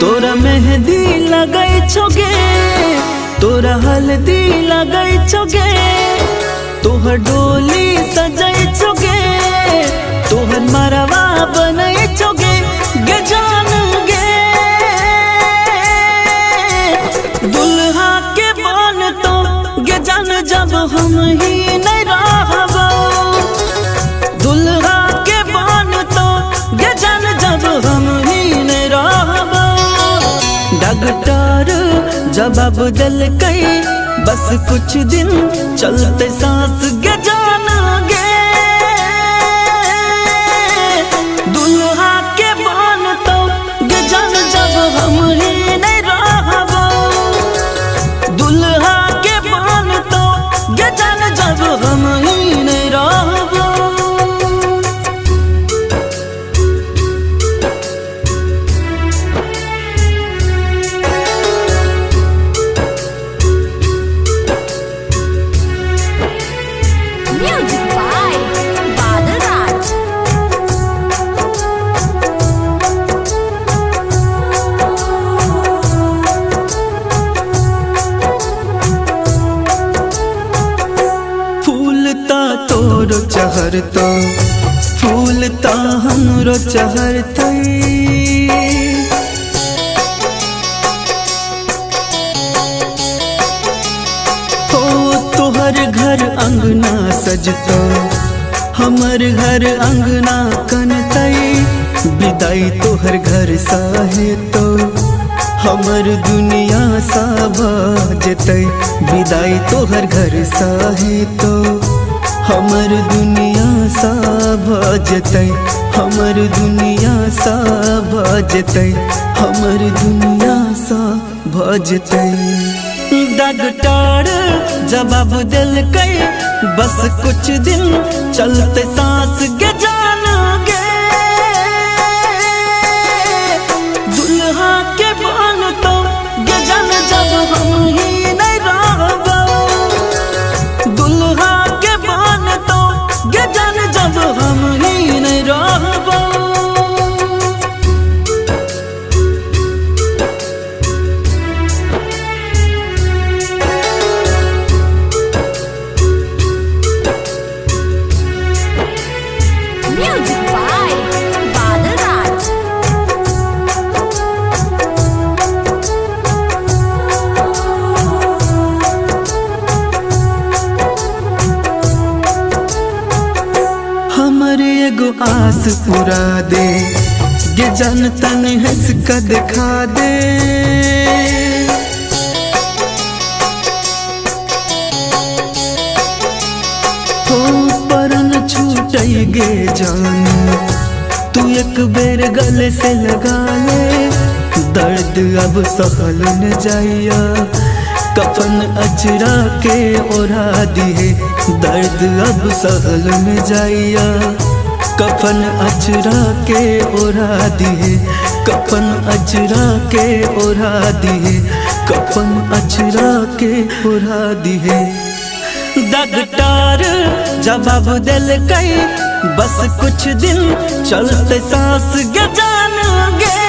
तोरा मेहंदी लगई छोगे, तोरा हल्दी लगई छोगे, तोहर डोली सजई छोगे, तोहर मरवा बनई छोगे गे जान गे। दुल्हा के बन तो गे जान जब हम ही नहीं रहबो, दुल्हा के बन तो गे जान जब हम ही नहीं रहबो। डॉक्टर जवाब दिल कई बस कुछ दिन चलते सांस गे जान गे। दुल्हा के बन तो गे जान जब हम ही नहीं रहबो, दुल्हा के बन तो गे जान जब हम ही नहीं रहबो। Music by Badal Raj. फूलता तोरो चहरता, फूलता हमरो चहरता, हो तोहर घर अंगना सजता, हमर घर अंगना कनतई। विदाई तोहर घर साहे तो हमर दुनिया सा भजतई। विदाई तोहर घर साहे तो हमर दुनिया सा भजतई, हमर दुनिया सा भजतई, हमर दुनिया सा भजतई। डॉक्टर जवाब दिल कई बस कुछ दिन चलते सांस गे जान गे। दुल्हा के बन तो गे जान जब हम ही नहीं रहबो, दुल्हा के बन तो गे जान जब हम ही नहीं रहबो। Music by Badal Raj. हमर एगो आस पूरा दे गे जान तन हंस का दिखा दे। हो परन छूटई गे जान तू एक बेर गले से लगा ले। दर्द अब सहल न जाइया कफन अचरा के ओढ़ा दिए। दर्द अब सहल न जाइया कफन अचरा के ओढ़ा दिए, कफन अचरा के ओढ़ा दिए, कफन अचरा के ओढ़ा दिए। डॉक्टर जवाब दिल कई बस कुछ दिन चलते सांस गे जान गे।